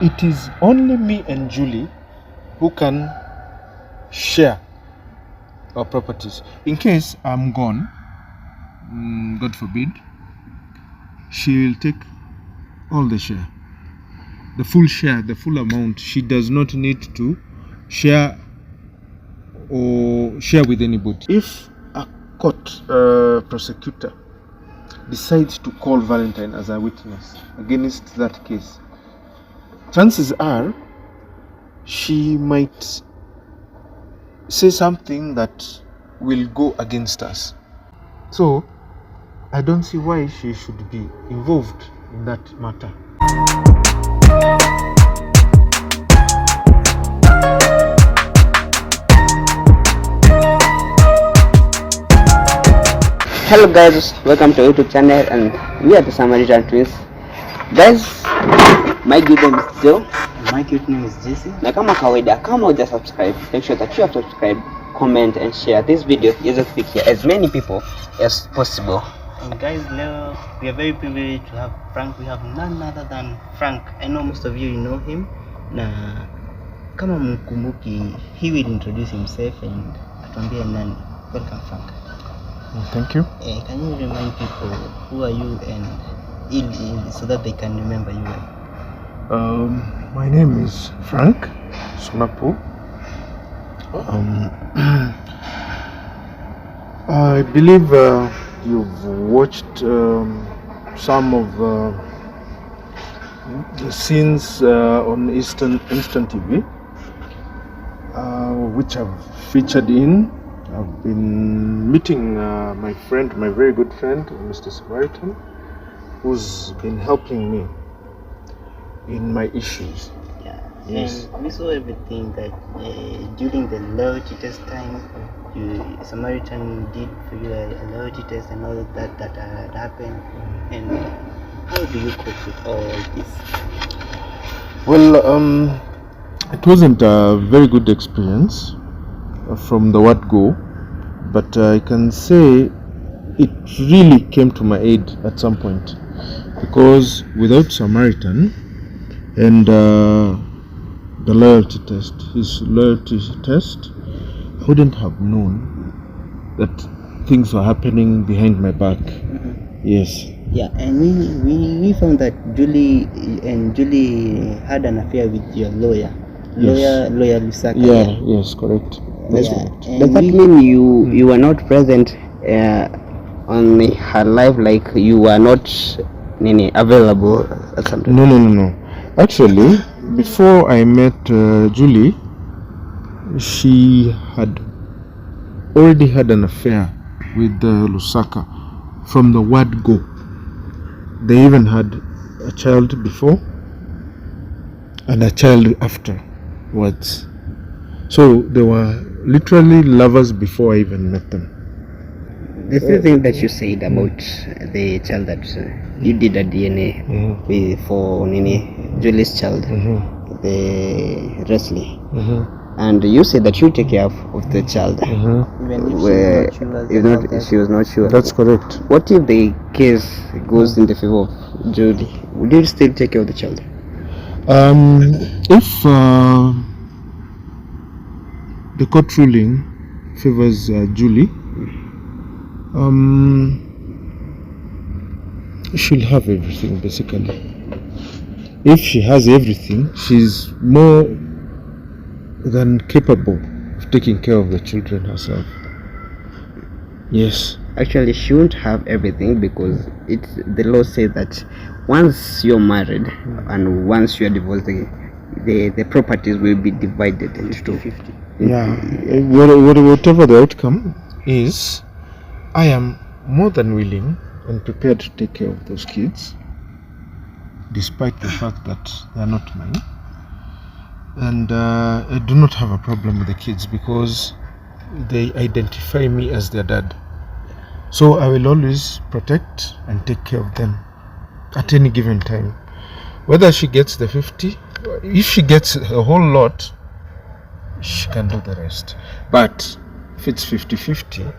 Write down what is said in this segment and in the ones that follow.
It is only me and Julie who can share our properties. In case I'm gone, God forbid, she will take all the share, the full amount. She does not need to share or share with anybody. If a court prosecutor decides to call Valentine as a witness against that case, chances are she might say something that will go against us. So I don't see why she should be involved in that matter. Hello guys, welcome to our YouTube channel, and we are the Samaritan Twins. Guys, my good name is Joe. My cute name is Jesse. Na kama kawaida, kama uja subscribe, make sure that you have subscribed, comment and share this video to feature as many people as possible. And guys, we are very privileged to have Frank. We have none other than Frank. I know most of you know him. Na kama mkumbuki, he will introduce himself and atuambie nani. Welcome Frank. Thank you. Can you remind people who are you and so that they can remember you well? My name is Frank Sunapu. I believe you've watched some of the scenes on Instant TV, which I've featured in. I've been meeting my friend, my very good friend, Mr. Samaritan, who's been helping me in my issues. Yeah, yes. And we saw everything that during the loyalty test time, Samaritan did for you a loyalty test and all of that had happened. And how do you cope with all this? Well, it wasn't a very good experience from the word go, but I can say it really came to my aid at some point, because without Samaritan and the loyalty test, his loyalty test, I wouldn't have known that things were happening behind my back. Yes. Yeah, and we found that Julie had an affair with your lawyer Lusaka. Yeah, yes, correct. That's right. Does that mean you were not present on her life, like you were not available at some time? No. Actually, before I met Julie, she had already had an affair with Lusaka from the word go. They even had a child before and a child afterwards. So they were literally lovers before I even met them. The same thing that you said about the child that you did a DNA for Julie's child, the Wesley. And you said that you take care of the child. Even if she was not sure. That's correct. What if the case goes in the favor of Julie? Would you still take care of the child? If the court ruling favors Julie, she'll have everything basically. If she has everything, she's more than capable of taking care of the children herself. Yes. Actually, she won't have everything, because the law says that once you're married and once you're divorced, the properties will be divided into 50. Yeah. Whatever the outcome is, I am more than willing and prepared to take care of those kids, despite the fact that they are not mine. And I do not have a problem with the kids because they identify me as their dad. So I will always protect and take care of them at any given time. Whether she gets the 50, if she gets a whole lot, she can do the rest. But if it's 50-50,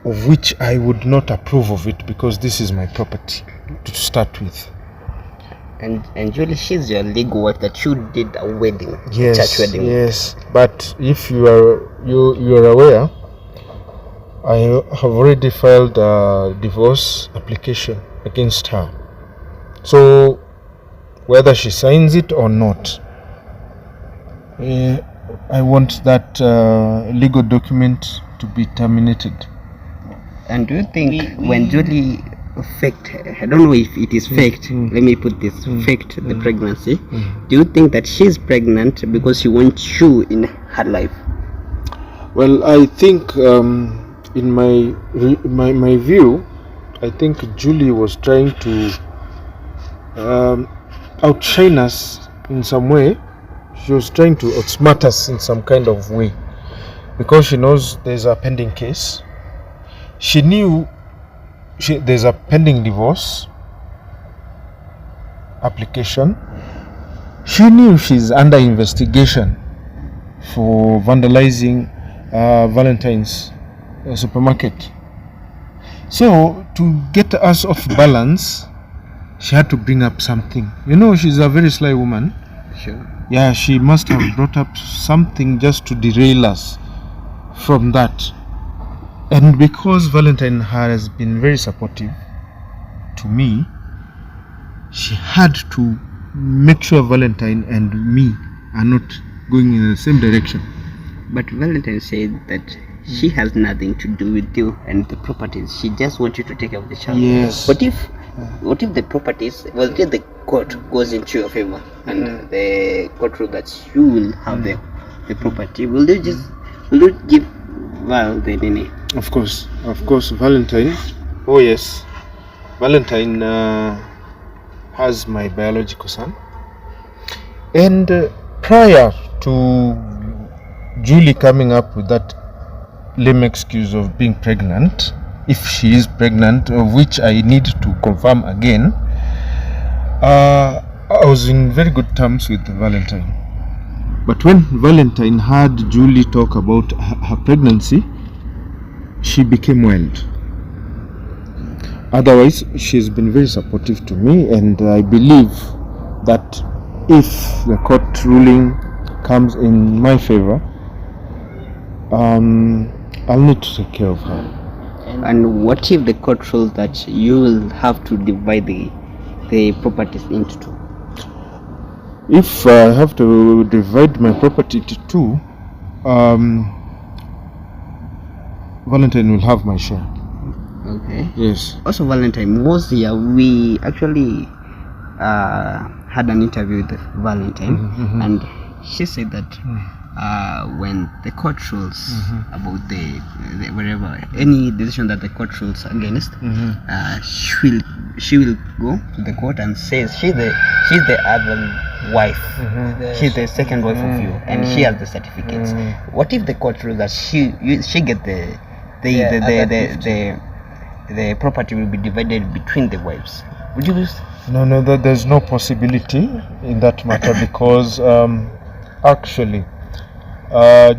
of which I would not approve of it, because this is my property to start with. And Julie, she's your legal wife that you did a wedding, a Yes, church wedding. yes. But if you are aware, I have already filed a divorce application against her. So whether she signs it or not, I want that legal document to be terminated. And do you think when Julie faked, I don't know if it is faked, let me put this, faked the pregnancy, do you think that she's pregnant because she wants you in her life? Well, I think in my view, I think Julie was trying to outshine us in some way. She was trying to outsmart us in some kind of way because she knows there's a pending case. She knew there's a pending divorce application. She knew she's under investigation for vandalizing Valentine's supermarket. So to get us off balance, she had to bring up something. You know, she's a very sly woman. Sure. Yeah, she must have brought up something just to derail us from that. And because Valentine has been very supportive to me, she had to make sure Valentine and me are not going in the same direction. But Valentine said that she has nothing to do with you and the properties. She just wants you to take care of the child. Yes. What if the properties, well, if the court goes into your favor and the court rule that you will have the property, will you give Val the nene? Of course, Valentine. Oh yes, Valentine has my biological son. And prior to Julie coming up with that lame excuse of being pregnant, if she is pregnant, of which I need to confirm again, I was in very good terms with Valentine. But when Valentine heard Julie talk about her pregnancy, she became wild. Otherwise, she's been very supportive to me, and I believe that if the court ruling comes in my favor, I'll need to take care of her. And what if the court rules that you will have to divide the properties into two? If I have to divide my property into two, Valentine will have my share. Okay. Yes. Also, Valentine, was here, we actually had an interview with Valentine, and she said that when the court rules about the wherever any decision that the court rules against, she will go to the court and says she's the other wife, she's the second wife of you, and she has the certificates. What if the court rules that she get the property will be divided between the wives? Would you lose? No, there's no possibility in that matter because actually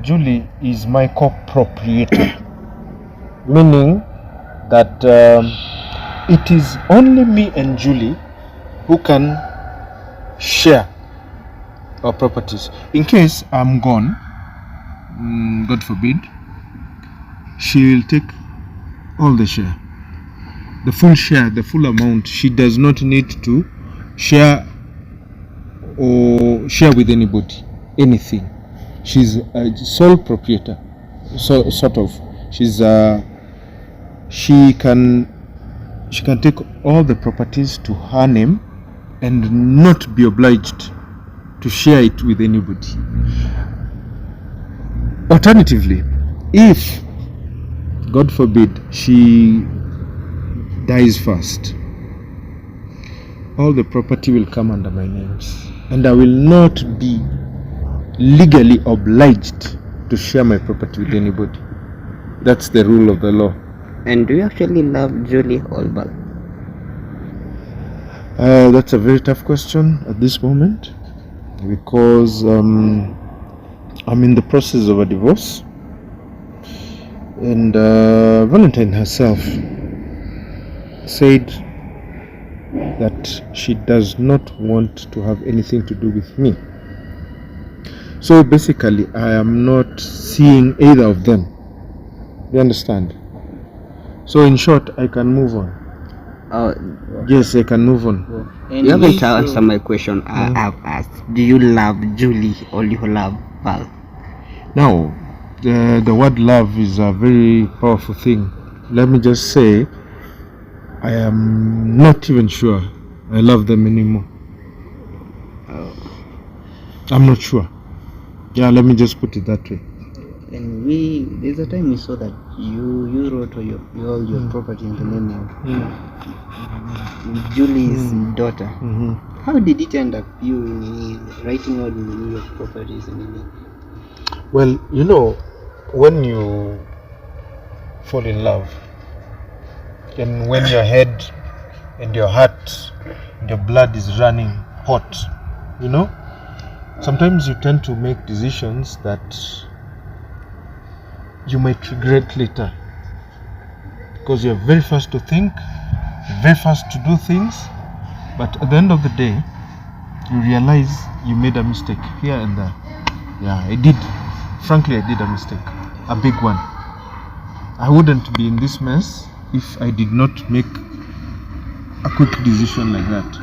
Julie is my co-proprietor, meaning that it is only me and Julie who can share our properties. In case I'm gone, God forbid, she will take all the share. The full share, the full amount. She does not need to share or share with anybody anything. She's a sole proprietor, so sort of. She can take all the properties to her name and not be obliged to share it with anybody. Alternatively, if God forbid she dies first, all the property will come under my names, and I will not be legally obliged to share my property with anybody. That's the rule of the law. And do you actually love Julie or Val? That's a very tough question at this moment because I'm in the process of a divorce, and Valentine herself said that she does not want to have anything to do with me. So basically, I am not seeing either of them. You understand? So in short, I can move on. Yes, I can move on. You haven't answered my question. I have asked, do you love Julie or you love Val? Now, the word love is a very powerful thing. Let me just say, I am not even sure I love them anymore. I'm not sure. Yeah, let me just put it that way. And there's a time we saw that you wrote all your property in the name of Julie's daughter. How did it end up you writing all your properties and Well, you know, when you fall in love, and when your head and your heart and your blood is running hot, you know, sometimes you tend to make decisions that you might regret later, because you're very fast to think, very fast to do things, but at the end of the day you realize you made a mistake here and there. Yeah, I did. Frankly, I did a mistake, a big one. I wouldn't be in this mess if I did not make a quick decision like that.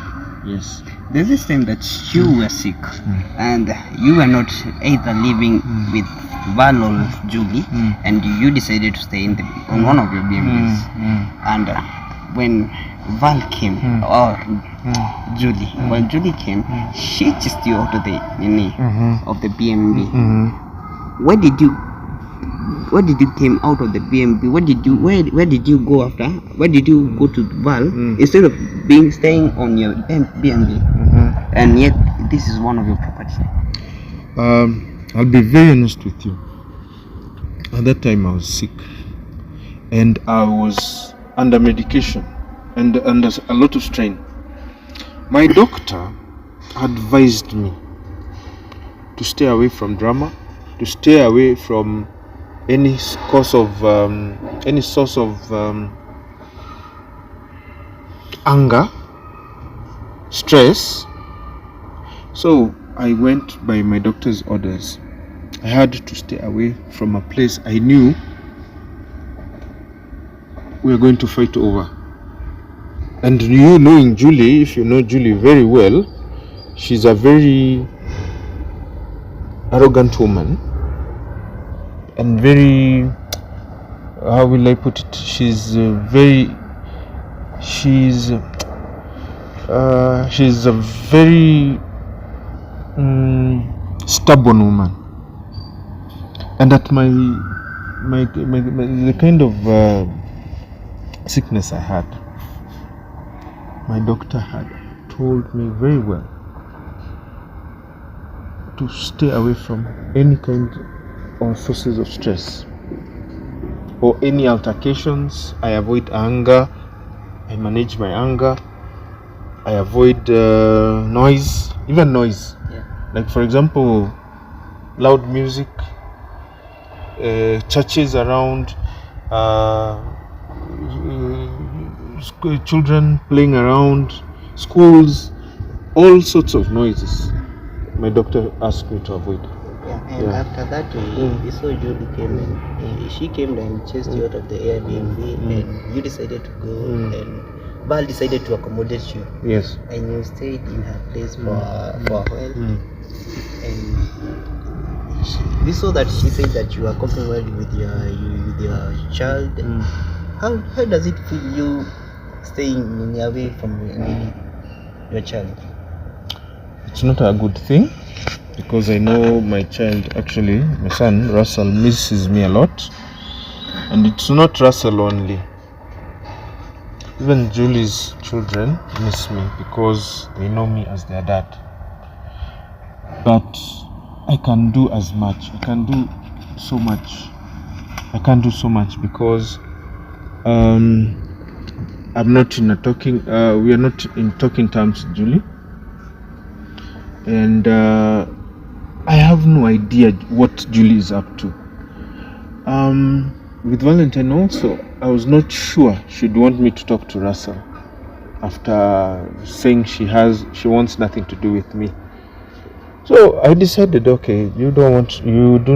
Yes. There's this time that you were sick and you were not either living with Val or Julie, and you decided to stay on one of your BMWs. And when Val came, or Julie, when Julie came, she chased you out of the of the BMW. Where did you came out of the BMW? Where did you go after? Where did you go to Val instead of staying on your BMW? And yet this is one of your properties. I'll be very honest with you. At that time I was sick and I was under medication and under a lot of strain. My doctor advised me to stay away from drama, to stay away from any source of anger, stress. So I went by my doctor's orders. I had to stay away from a place I knew we were going to fight over. And you knowing Julie, if you know Julie very well, she's a very arrogant woman and very, how will I put it, she's a very stubborn woman. And at the kind of sickness I had, my doctor had told me very well to stay away from any kind of sources of stress or any altercations. I avoid anger, I manage my anger, I avoid noise, even noise. Like for example, loud music, churches around, children playing around, schools, all sorts of noises. My doctor asked me to avoid. And after that, we saw Julie came in. She came and chased you out of the Airbnb, and you decided to go, and Val decided to accommodate you. Yes. And you stayed in her place for a while. And we saw that she said that you are coping well with your child. How does it feel you staying away from your child? It's not a good thing, because I know my child, actually my son Russell, misses me a lot. And it's not Russell only, even Julie's children miss me because they know me as their dad. But I can do as much, I can do so much because I'm not in a talking we are not in talking terms, Julie, and I have no idea what Julie is up to. With Valentine also, I was not sure she'd want me to talk to Russell. after saying she wants nothing to do with me. So I decided, okay, you do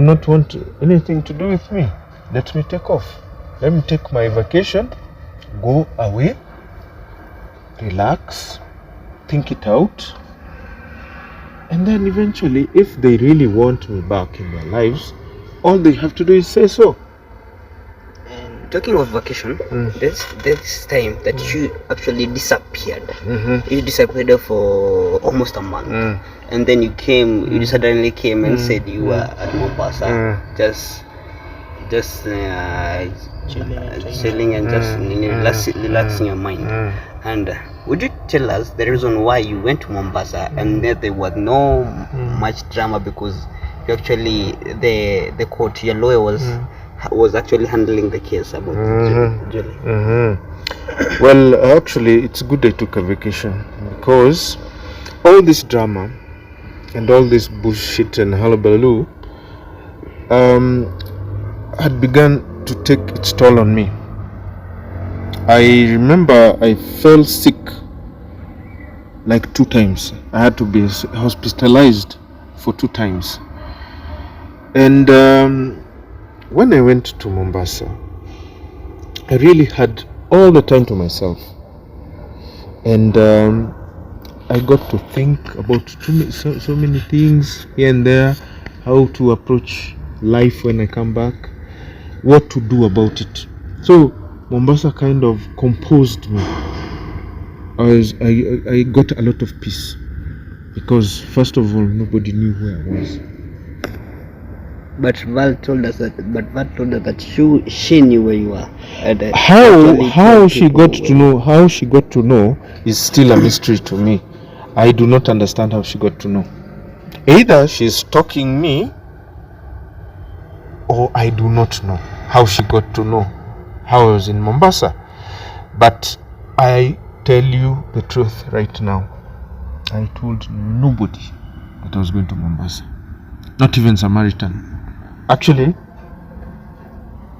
not want anything to do with me. Let me take off. Let me take my vacation, go away, relax, think it out. And then eventually, if they really want me back in their lives, all they have to do is say so. And talking of vacation, this time that you actually disappeared. You disappeared for almost a month. And then you came, you suddenly came and said you were at Mombasa, just chilling and just relaxing your mind. And would you tell us the reason why you went to Mombasa and that there was no much drama, because you actually the court, your lawyer was actually handling the case about Julie? Well, actually, it's good I took a vacation, because all this drama and all this bullshit and hullabaloo had begun to take its toll on me. I remember I fell sick like 2 times. I had to be hospitalized for 2 times. And when I went to Mombasa, I really had all the time to myself. And I got to think about so many things here and there, how to approach life when I come back, what to do about it. So Mombasa kind of composed me. I got a lot of peace, because first of all, nobody knew where I was. But Val told us that she knew where you were. And How she got to know is still a mystery to me. I do not understand how she got to know. Either she's stalking me, or I do not know how she got to know how I was in Mombasa. But I tell you the truth right now, I told nobody that I was going to Mombasa, not even Samaritan. Actually,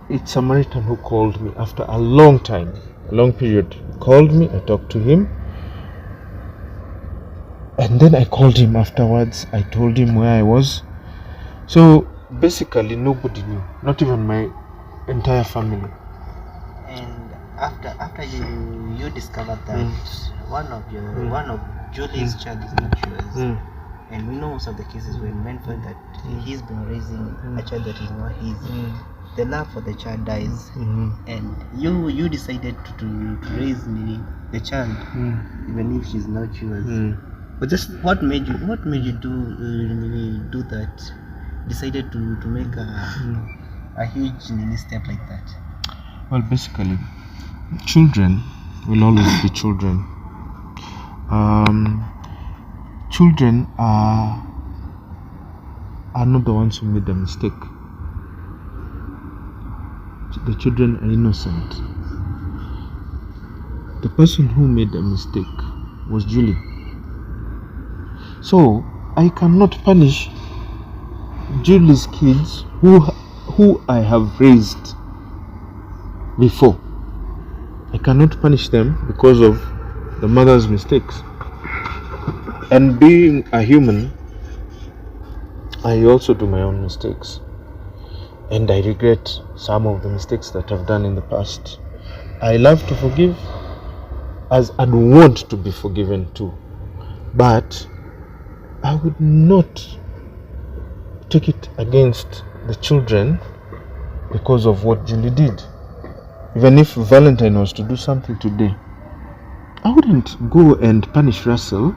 it's Samaritan who called me after a long period. He called me, I talked to him, and then I called him afterwards. I told him where I was. So basically nobody knew, not even my entire family. And after you discovered that one of Julie's child is not yours, and we know most of the cases when men find that he's been raising a child that is not his, the love for the child dies, and you decided to raise the child even if she's not yours. But just what made you do that? Decided to make a huge step like that? Well, basically, children will always be children. Children are not the ones who made the mistake. The children are innocent. The person who made the mistake was Julie. So I cannot punish Julie's kids who I have raised before. I cannot punish them because of the mother's mistakes. And being a human, I also do my own mistakes, and I regret some of the mistakes that I've done in the past. I love to forgive, as I'd want to be forgiven too, but I would not take it against the children because of what Julie did. Even if Valentine was to do something today, I wouldn't go and punish Russell.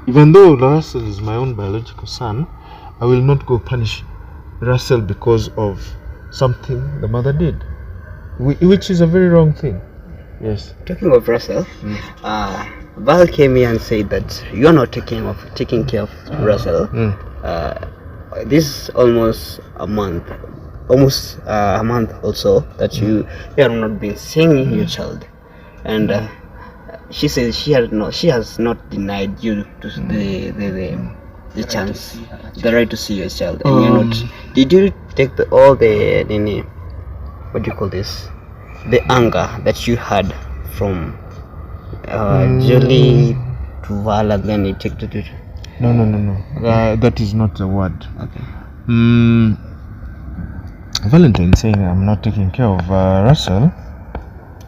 Even though Russell is my own biological son, I will not go punish Russell because of something the mother did, which is a very wrong thing. Yes. Talking of Russell, Val came here and said that you are not taking care of Russell. This is almost a month also that you have not been seeing your child, and she says she has not denied you to the chance, the right to see your child, and you're not. Did you take what do you call this, the anger that you had from Julie to Val and then you take to No. That is not the word. Okay. Valentine saying I'm not taking care of Russell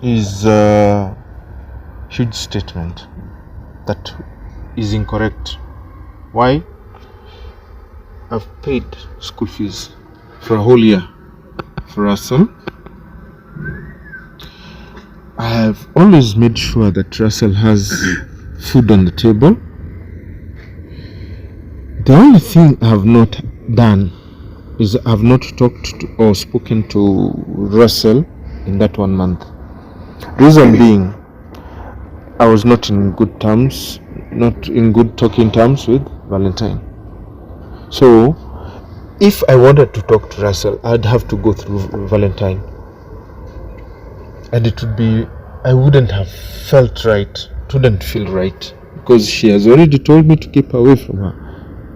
is a huge statement that is incorrect. Why? I've paid school fees for a whole year for Russell. I have always made sure that Russell has food on the table. The only thing I have not done is I have not talked to or spoken to Russell in that 1 month. Reason being, I was not in good terms, not in good talking terms with Valentine. So, if I wanted to talk to Russell, I'd have to go through Valentine. And it would be, I wouldn't have felt right, it wouldn't feel right, because she has already told me to keep away from her.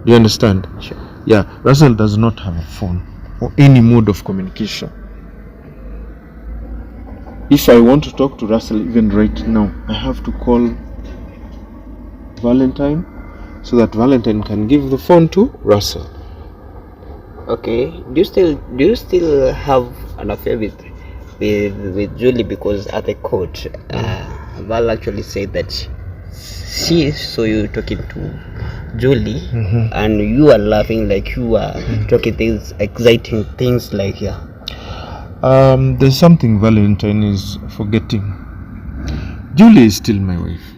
Do you understand? Sure. Yeah, Russell does not have a phone or any mode of communication. If I want to talk to Russell even right now, I have to call Valentine so that Valentine can give the phone to Russell. Okay. Do you still have an affair with Julie? Because at the court, Val actually said that she saw you talking to Julie, and you are laughing like you are talking things, exciting things like There's something Valentine is forgetting. Julie is still my wife.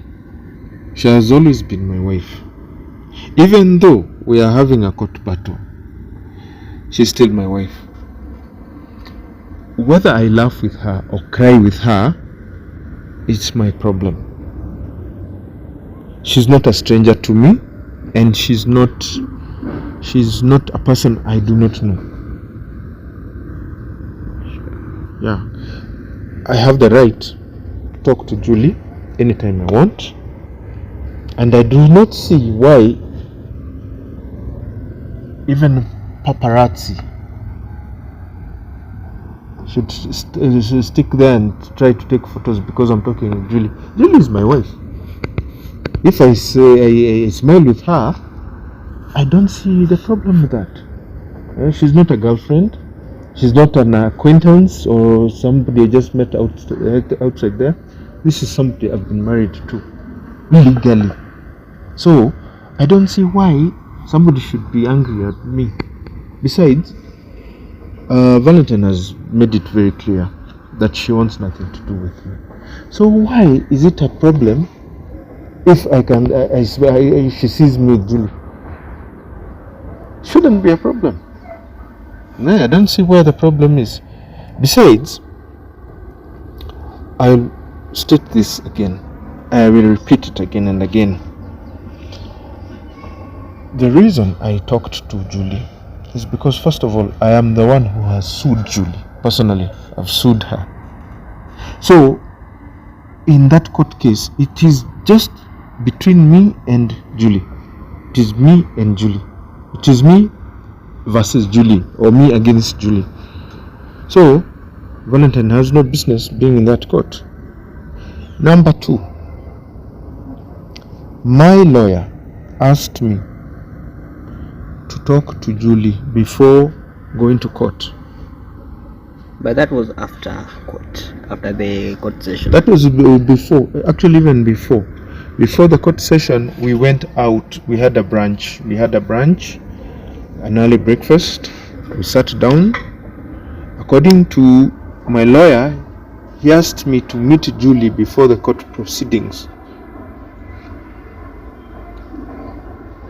She has always been my wife. Even though we are having a court battle, she's still my wife. Whether I laugh with her or cry with her, it's my problem. She's not a stranger to me, and she's not a person I do not know. Yeah, I have the right to talk to Julie anytime I want, and I do not see why even paparazzi should stick there and try to take photos because I'm talking with Julie. Julie is my wife. If I say I smile with her, I don't see the problem with that. She's not a girlfriend. She's not an acquaintance or somebody I just met outside there. This is somebody I've been married to legally. So I don't see why somebody should be angry at me. Besides, Valentine has made it very clear that she wants nothing to do with me. So why is it a problem if she sees me with Julie? Shouldn't be a problem. No, I don't see where the problem is. Besides, I'll state this again. I will repeat it again and again. The reason I talked to Julie is because, first of all, I am the one who has sued Julie. Personally, I've sued her. So, in that court case, it is just between me and Julie. It is me and Julie. It is me versus Julie, or me against Julie. So, Valentine has no business being in that court. Number 2, my lawyer asked me to talk to Julie before going to court. But that was after court, after the court session. That was before, actually even before. Before the court session, we went out. We had a brunch, an early breakfast. We sat down. According to my lawyer, he asked me to meet Julie before the court proceedings,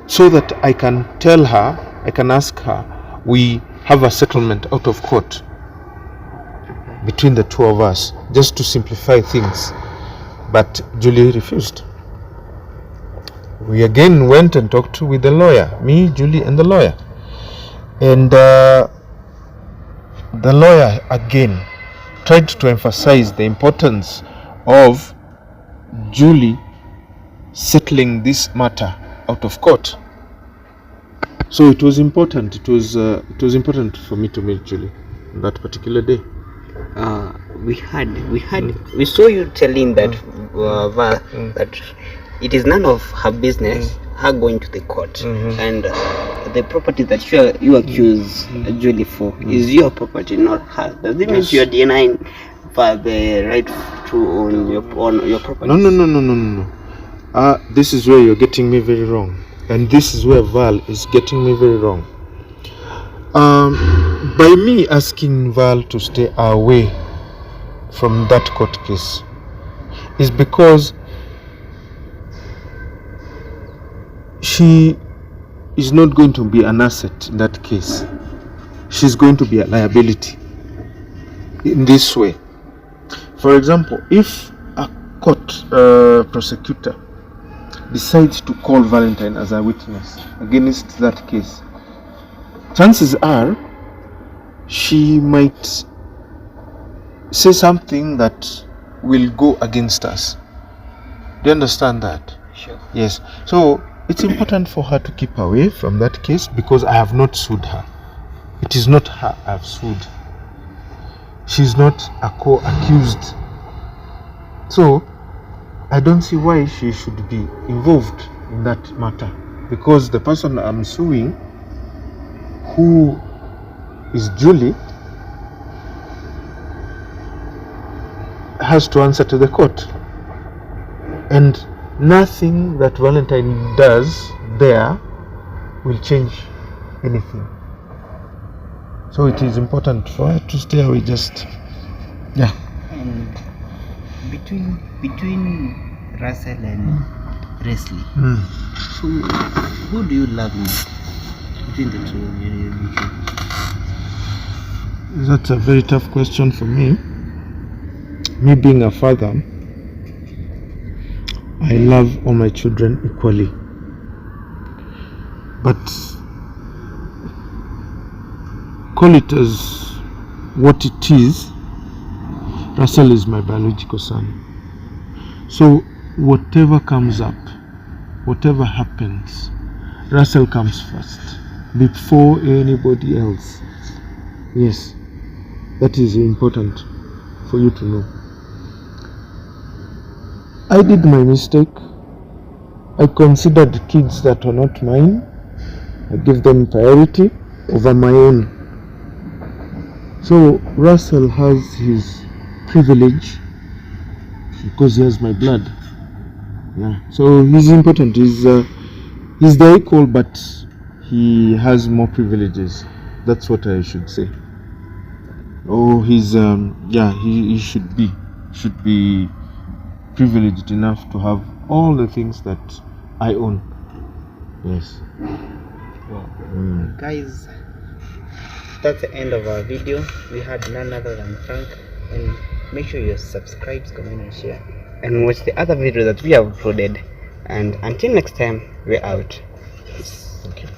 so that I can tell her, I can ask her, we have a settlement out of court between the two of us, just to simplify things. But Julie refused. We again went and talked with the lawyer, me, Julie, and the lawyer. And the lawyer again tried to emphasize the importance of Julie settling this matter out of court. So it was important. It was important for me to meet Julie on that particular day. We saw you telling that Val that it is none of her business her going to the court, and the property that you accuse Julie for is your property, not her. Does it mean you are denying for the right to own your property? No. This is where you're getting me very wrong, and this is where Val is getting me very wrong. By me asking Val to stay away from that court case is because she is not going to be an asset in that case. She's going to be a liability in this way. For example, if a court prosecutor decides to call Valentine as a witness against that case, chances are she might say something that will go against us. Do you understand that? Sure. Yes. So it's important for her to keep away from that case because I have not sued her. It is not her I've sued. She's not a co-accused. So I don't see why she should be involved in that matter, because the person I'm suing, who is Julie, has to answer to the court, and nothing that Valentine does there will change anything. So it is important for her to stay away. And between Russell and Presley, who do you love more between the two of you? That's a very tough question for me. Me being a father, I love all my children equally. But call it as what it is, Russell is my biological son. So whatever comes up, whatever happens, Russell comes first before anybody else. Yes, that is important for you to know. I did my mistake. I considered kids that were not mine. I gave them priority over my own. So Russell has his privilege because he has my blood. Yeah. So he's important. He's the equal, but he has more privileges. That's what I should say. Oh, he's he should be privileged enough to have all the things that I own. Yes. Wow. Guys, that's the end of our video. We had none other than Frank, and make sure you subscribe, comment and share, and watch the other video that we have uploaded. And until next time, we're out. Thank you.